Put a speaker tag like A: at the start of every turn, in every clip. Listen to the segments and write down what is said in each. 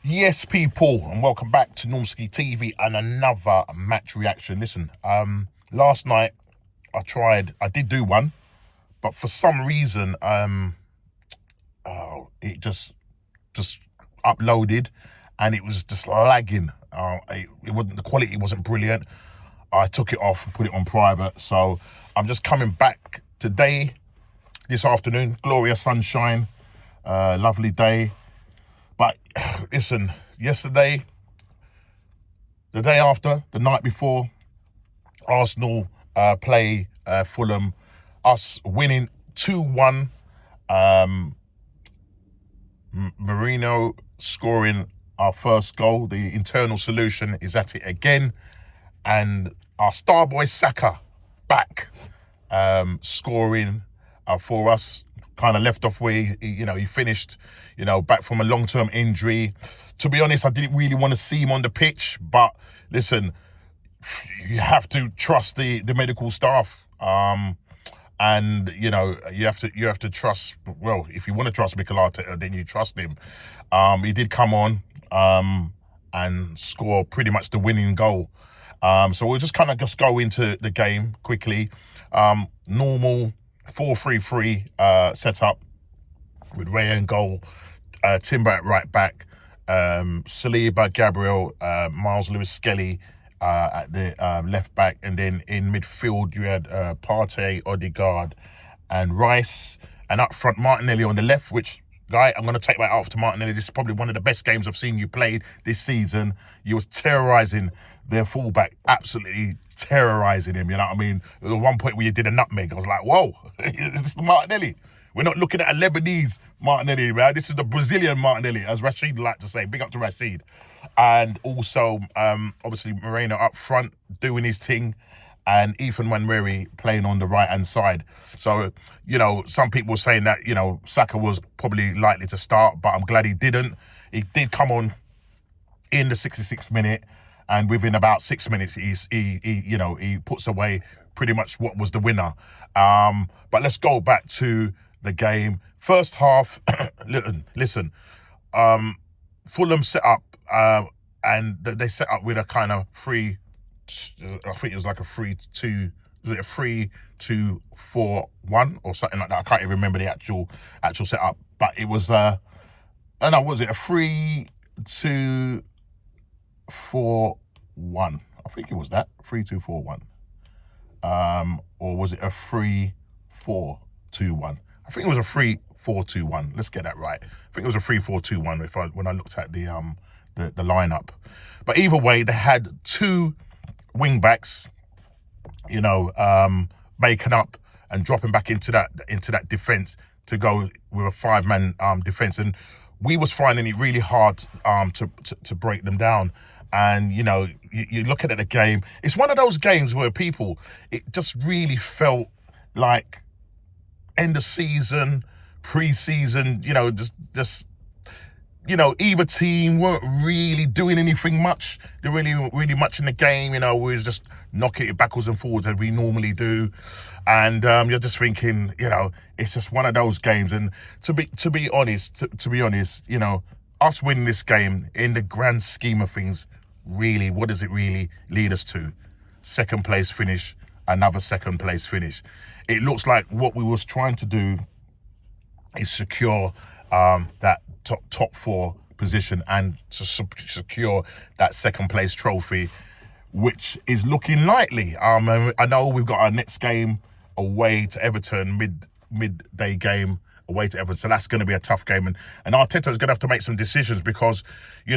A: Yes, people, and welcome back to Normski TV and another match reaction. Listen, last night I did do one, but for some reason, it just uploaded, and it was just lagging. It wasn't, the quality wasn't brilliant. I took it off and put it on private, so I'm just coming back today, this afternoon. Glorious sunshine, lovely day. But listen, yesterday, the day after, the night before, Arsenal play Fulham, us winning 2-1. Marino scoring our first goal. The internal solution is at it again. And our star boy Saka back scoring for us. Kind of left off where he finished, back from a long-term injury. To be honest, I didn't really want to see him on the pitch, but listen, you have to trust the medical staff, and you have to trust. Well, if you want to trust Mikel Arteta, then you trust him. He did come on and score pretty much the winning goal. So we'll just go into the game quickly. Normal 4-3-3 setup with Ray and goal, Timber at right back, Saliba, Gabriel, Miles Lewis-Skelly at the left back, and then in midfield you had Partey, Odegaard, and Rice, and up front Martinelli on the left. Which, guy, I'm going to take that off to Martinelli. This is probably one of the best games I've seen you play this season. You was terrorising their fullback, absolutely terrorising him. You know what I mean? There was one point where you did a nutmeg. I was like, whoa, this is Martinelli. We're not looking at a Lebanese Martinelli, man. This is the Brazilian Martinelli, as Rashid like to say. Big up to Rashid. And also, obviously, Moreno up front doing his thing, and Ethan Wanweri playing on the right-hand side. So, some people were saying that, Saka was probably likely to start, but I'm glad he didn't. He did come on in the 66th minute, and within about 6 minutes, he puts away pretty much what was the winner. But let's go back to the game. First half, listen, Fulham set up, and they set up with a kind of I think it was like a 3-2, was it a 3-2-4-1 or something like that? I can't even remember the actual setup, but it was was it a 3-2-4-1? I think it was that 3-2-4-1, or was it a 3-4-2-1? I think it was a 3-4-2-1. Let's get that right. I think it was a 3-4-2-1 when I looked at the lineup. But either way, they had two wing backs, making up and dropping back into that defense to go with a five-man defense, and we was finding it really hard to break them down. And you looking at the game, it's one of those games where it just really felt like end of season, pre-season, just either team weren't really doing anything much. They really much in the game. We was just knocking it backwards and forwards as we normally do. And you're just thinking, it's just one of those games. And to be honest, us winning this game in the grand scheme of things, really, what does it really lead us to? Second place finish, another second place finish. It looks like what we was trying to do is secure that top four position and to secure that second place trophy, which is looking likely. I know we've got our next game away to Everton, midday game away to Everton, so that's going to be a tough game, and Arteta's going to have to make some decisions because we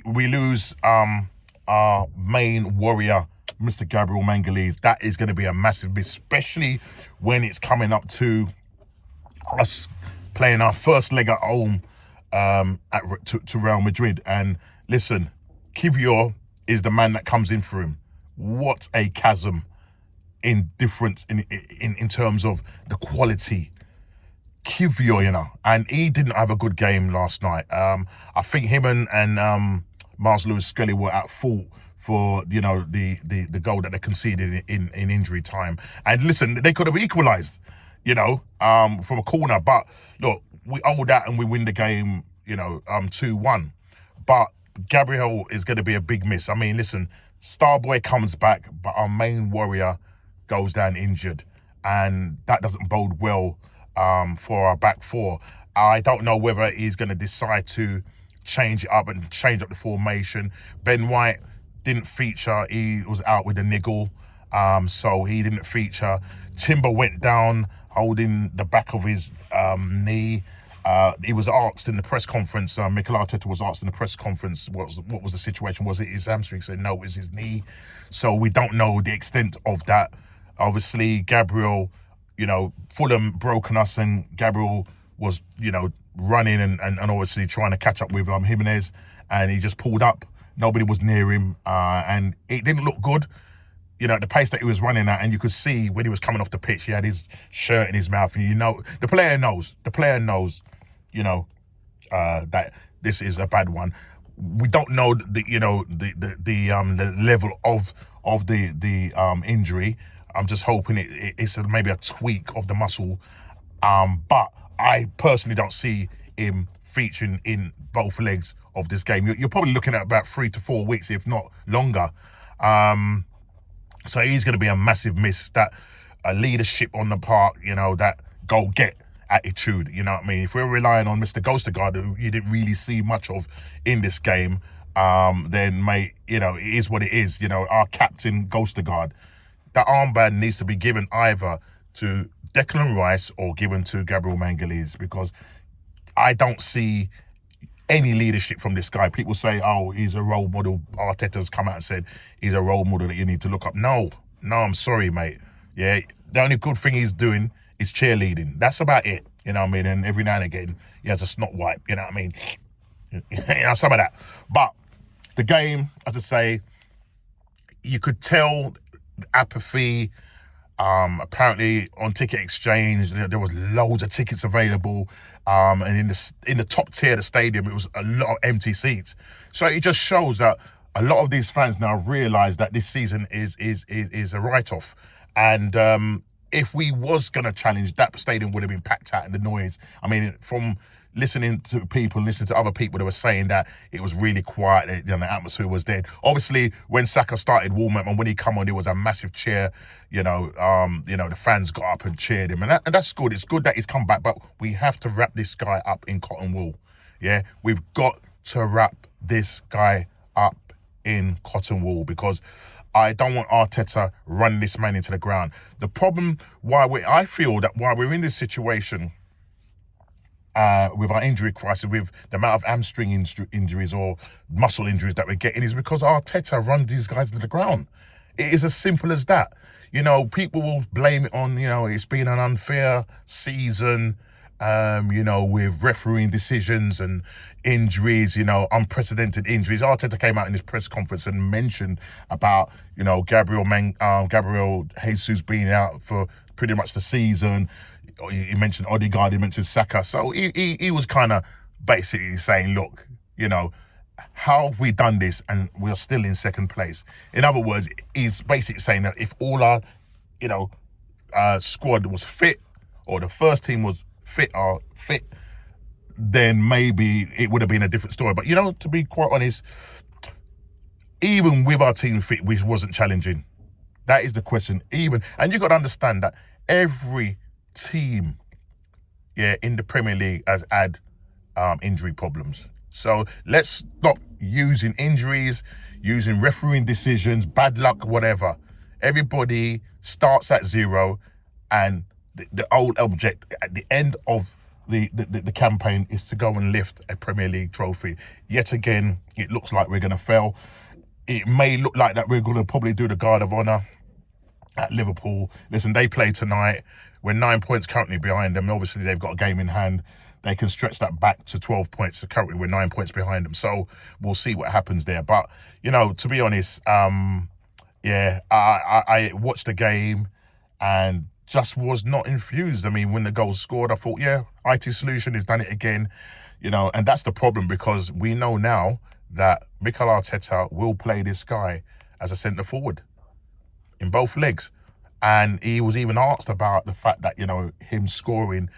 A: lose our main warrior, Mr. Gabriel Magalhaes. That is going to be a massive, especially when it's coming up to us playing our first leg at home to Real Madrid. And listen, Kivior is the man that comes in for him. What a chasm in difference in terms of the quality. Kivior, and he didn't have a good game last night. I think him and Miles Lewis-Skelly were at fault for the goal that they conceded in injury time. And listen, they could have equalised, from a corner. But look, we owe that and we win the game, 2-1. But Gabriel is going to be a big miss. I mean, listen, Starboy comes back, but our main warrior goes down injured, and that doesn't bode well for our back four. I don't know whether he's going to decide to change it up and change up the formation. Ben White didn't feature. He was out with a niggle, so he didn't feature. Timber went down holding the back of his knee. He was asked in the press conference, Mikel Arteta was asked in the press conference what was the situation. Was it his hamstring? He said no, it was his knee. So we don't know the extent of that. Obviously, Gabriel, Fulham broken us, and Gabriel was, running and obviously trying to catch up with Jimenez, and he just pulled up. Nobody was near him, and it didn't look good. At the pace that he was running at, and you could see when he was coming off the pitch, he had his shirt in his mouth, and the player knows, that this is a bad one. We don't know the level of the injury. I'm just hoping it's maybe a tweak of the muscle, but I personally don't see him featuring in both legs of this game. You're probably looking at about 3 to 4 weeks, if not longer. So he's going to be a massive miss. That leadership on the park, that go-get attitude, you know what I mean? If we're relying on Mr. Gostergaard, who you didn't really see much of in this game, then, mate, it is what it is. Our captain, Gostergaard, that armband needs to be given either to Declan Rice or given to Gabriel Magalhaes, because I don't see any leadership from this guy. People say, oh, he's a role model. Arteta's come out and said he's a role model that you need to look up. No, I'm sorry, mate. Yeah, the only good thing he's doing is cheerleading. That's about it, you know what I mean? And every now and again, he has a snot wipe, you know what I mean? Some of that. But the game, as I say, you could tell apathy. Apparently on Ticket Exchange, there was loads of tickets available. And in the top tier of the stadium, it was a lot of empty seats. So it just shows that a lot of these fans now realise that this season is a write-off. And if we was going to challenge, that stadium would have been packed out, and the noise. I mean, from listening to other people that were saying that it was really quiet, the atmosphere was dead. Obviously, when Saka started warming up and when he come on, there was a massive cheer. The fans got up and cheered him, and that's good. It's good that he's come back, but we have to wrap this guy up in cotton wool. Yeah, we've got to wrap this guy up in cotton wool, because I don't want Arteta running this man into the ground. The problem I feel that why we're in this situation with our injury crisis, with the amount of hamstring injuries or muscle injuries that we're getting, is because Arteta runs these guys into the ground. It is as simple as that. People will blame it on, it's been an unfair season, with refereeing decisions and injuries, unprecedented injuries. Arteta came out in his press conference and mentioned about, Gabriel Jesus being out for pretty much the season. He mentioned Odegaard, he mentioned Saka. So he was kind of basically saying, look, how have we done this and we're still in second place? In other words, he's basically saying that if all our, squad was fit, or the first team was fit, then maybe it would have been a different story. But, to be quite honest, even with our team fit, we wasn't challenging. That is the question. And you got to understand that every team, in the Premier League has had injury problems. So let's stop using injuries, using refereeing decisions, bad luck, whatever. Everybody starts at zero, and the old object at the end of the campaign is to go and lift a Premier League trophy. Yet again, it looks like we're going to fail. It may look like that we're going to probably do the Guard of Honour at Liverpool. Listen, they play tonight. We're 9 points currently behind them. Obviously, they've got a game in hand. They can stretch that back to 12 points. So currently, we're 9 points behind them. So we'll see what happens there. But, to be honest, I watched the game and just was not infused. I mean, when the goals scored, I thought, IT Solution has done it again. And that's the problem, because we know now that Mikel Arteta will play this guy as a centre forward in both legs. And he was even asked about the fact that, him scoring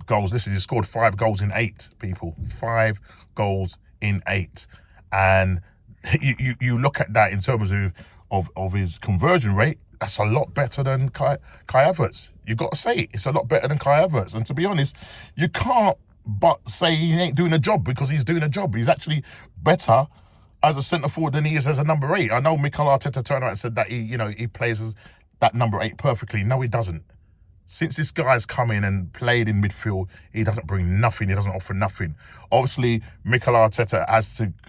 A: goals. Listen, he scored 5 goals in 8, people. 5 goals in 8. And you look at that in terms of his conversion rate. That's a lot better than Kai Havertz. You got to say it. It's a lot better than Kai Havertz. And to be honest, you can't but say he ain't doing a job, because he's doing a job. He's actually better as a centre forward than he is as a number 8. I know Mikel Arteta turned around and said that he plays as that number 8 perfectly. No, he doesn't. Since this guy's come in and played in midfield, he doesn't bring nothing. He doesn't offer nothing. Obviously, Mikel Arteta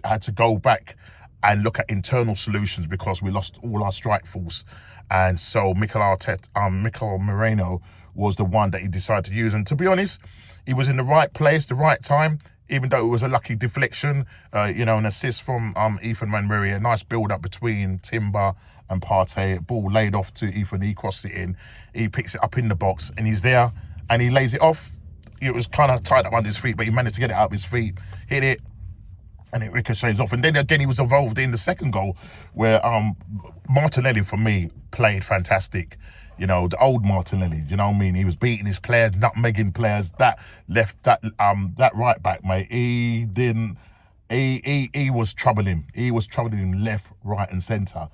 A: had to go back and look at internal solutions, because we lost all our strike force. And so Mikel Moreno was the one that he decided to use. And to be honest, he was in the right place, the right time, even though it was a lucky deflection, an assist from Ethan Manbury, a nice build-up between Timber and Partey. Ball laid off to Ethan, he crossed it in, he picks it up in the box, and he's there, and he lays it off. It was kind of tied up under his feet, but he managed to get it out of his feet, hit it, and it ricochets off. And then again, he was involved in the second goal, where Martinelli, for me, played fantastic. The old Martinelli, you know what I mean? He was beating his players, nutmegging players. That right back, mate, he was troubling him. He was troubling him left, right and centre.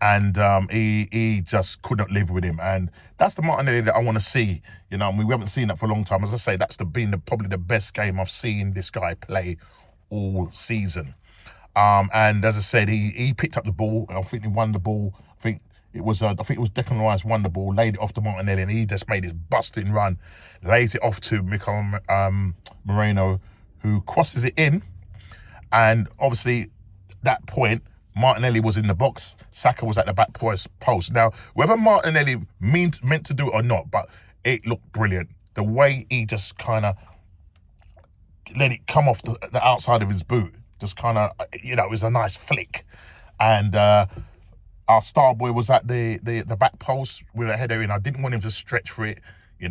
A: And he just couldn't live with him. And that's the Martinelli that I want to see. We haven't seen that for a long time. As I say, that's probably the best game I've seen this guy play all season. And as I said, he picked up the ball. I think he won the ball. I think it was Declan Rice won the ball, laid it off to Martinelli, and he just made his busting run, lays it off to Mikel Moreno, who crosses it in. And obviously, that point, Martinelli was in the box, Saka was at the back post. Now, whether Martinelli meant to do it or not, but it looked brilliant. The way he just kind of let it come off the outside of his boot, just kind of, it was a nice flick. And our star boy was at the back post with a header in. I didn't want him to stretch for it. He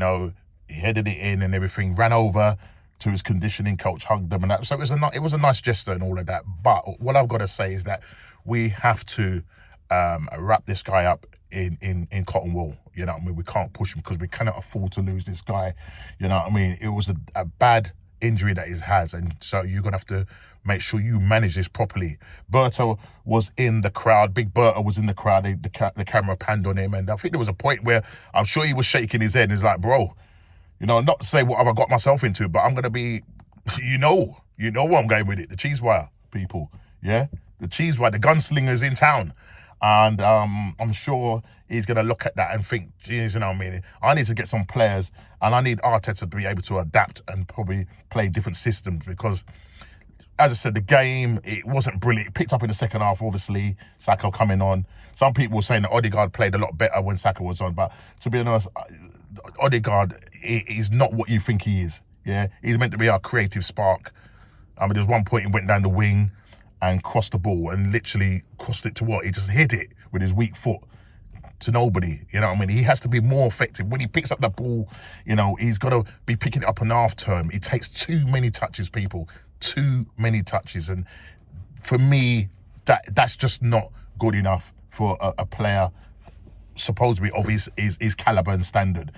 A: headed it in and everything, ran over to his conditioning coach, hugged them and that. So it was a nice gesture and all of that. But what I've got to say is that we have to wrap this guy up in cotton wool. We can't push him, because we cannot afford to lose this guy. It was a bad injury that he has, and so you're gonna have to make sure you manage this properly. Berto was in the crowd. Big Berto was in the crowd. The camera panned on him, and I think there was a point where I'm sure he was shaking his head. And he's like, bro, not to say what have I got myself into, but I'm gonna be, where I'm going with it. The cheese wire, people, yeah. The cheese wire, the gunslinger's in town. And I'm sure he's going to look at that and think, geez, I need to get some players, and I need Arteta to be able to adapt and probably play different systems, because, as I said, the game, it wasn't brilliant. It picked up in the second half, obviously, Saka coming on. Some people were saying that Odegaard played a lot better when Saka was on, but to be honest, Odegaard is not what you think he is. Yeah, he's meant to be our creative spark. There's one point he went down the wing and crossed the ball, and literally crossed it to what? He just hit it with his weak foot to nobody. He has to be more effective. When he picks up the ball, he's got to be picking it up on half term. He takes too many touches, people. Too many touches. And for me, that's just not good enough for a player supposed to be of his caliber and standard.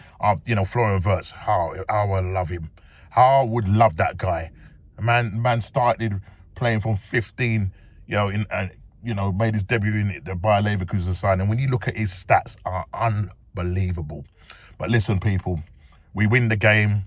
A: Florian Wirtz, how I love him. How I would love that guy. Man started playing from 15, made his debut in the Bayer Leverkusen side. And when you look at his stats, are unbelievable. But listen, people, we win the game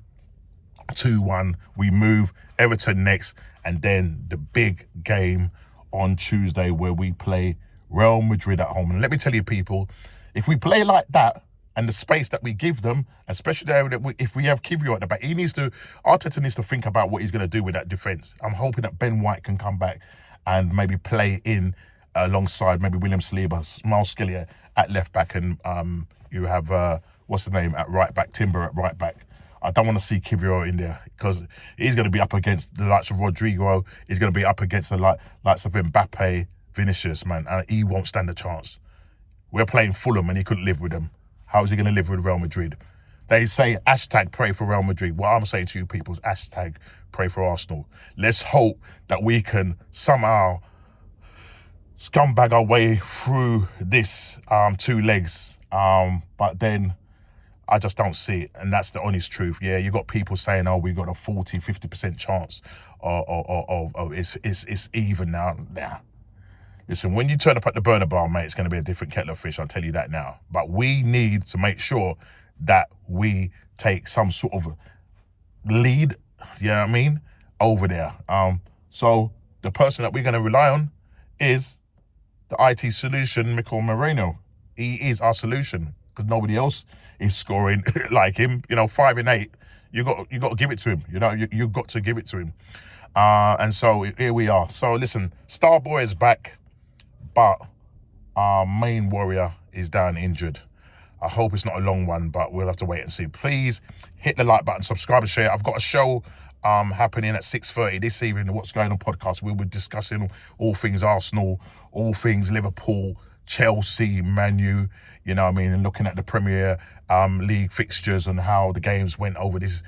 A: 2-1. We move Everton next, and then the big game on Tuesday where we play Real Madrid at home. And let me tell you, people, if we play like that, and the space that we give them, especially if we have Kivior at the back, Arteta needs to think about what he's going to do with that defence. I'm hoping that Ben White can come back and maybe play in alongside maybe William Saliba, Miles Skellier at left back, and you have, what's the name, at right back, Timber at right back. I don't want to see Kivior in there, because he's going to be up against the likes of Rodrigo. He's going to be up against the likes of Mbappe, Vinicius, man, and he won't stand a chance. We're playing Fulham and he couldn't live with them. How is he going to live with Real Madrid? They say hashtag pray for Real Madrid. What I'm saying to you people is hashtag pray for Arsenal. Let's hope that we can somehow scumbag our way through this 2 legs. But then I just don't see it. And that's the honest truth. Yeah, you got people saying, we got a 40, 50% chance it's even now. Nah. Listen, when you turn up at the burner bar, mate, it's going to be a different kettle of fish. I'll tell you that now. But we need to make sure that we take some sort of lead, you know what I mean, over there. So the person that we're going to rely on is the IT solution, Mikel Moreno. He is our solution because nobody else is scoring like him. 5 and 8. You got to give it to him. You got to give it to him. And so here we are. So listen, Starboy is back, but our main warrior is down injured. I hope it's not a long one, but we'll have to wait and see. Please hit the like button, subscribe and share. I've got a show happening at 6:30 this evening, the What's Going On podcast. We'll be discussing all things Arsenal, all things Liverpool, Chelsea, Man U, and looking at the Premier League fixtures and how the games went over these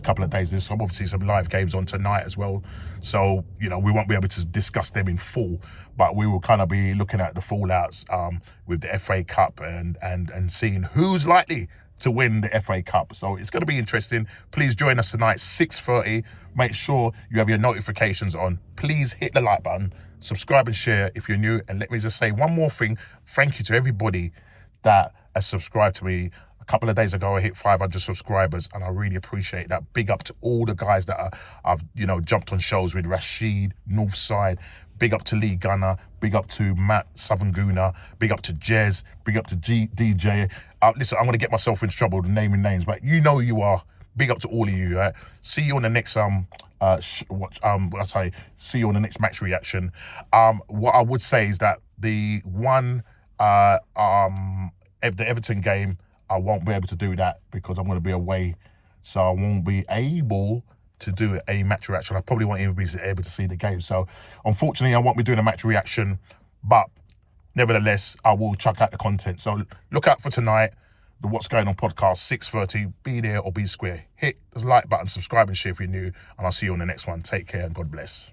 A: couple of days. There's obviously some live games on tonight as well. So, we won't be able to discuss them in full, but we will kind of be looking at the fallouts with the FA Cup and seeing who's likely to win the FA Cup. So it's going to be interesting. Please join us tonight, 6:30. Make sure you have your notifications on. Please hit the like button, subscribe and share if you're new. And let me just say one more thing. Thank you to everybody that has subscribed to me. A couple of days ago, I hit 500 subscribers, and I really appreciate that. Big up to all the guys that I've jumped on shows with. Rashid, Northside. Big up to Lee Gunner. Big up to Matt Southern Gooner. Big up to Jez. Big up to DJ. Listen, I'm going to get myself in trouble naming names, but you know you are. Big up to all of you. Right? See you on the next see you on the next match reaction. What I would say is that the Everton game, I won't be able to do that because I'm going to be away, so I won't be able to do a match reaction. I probably won't even be able to see the game. So unfortunately, I won't be doing a match reaction, but nevertheless, I will chuck out the content. So look out for tonight, the What's Going On podcast, 6:30. Be there or be square. Hit the like button, subscribe and share if you're new, and I'll see you on the next one. Take care and God bless.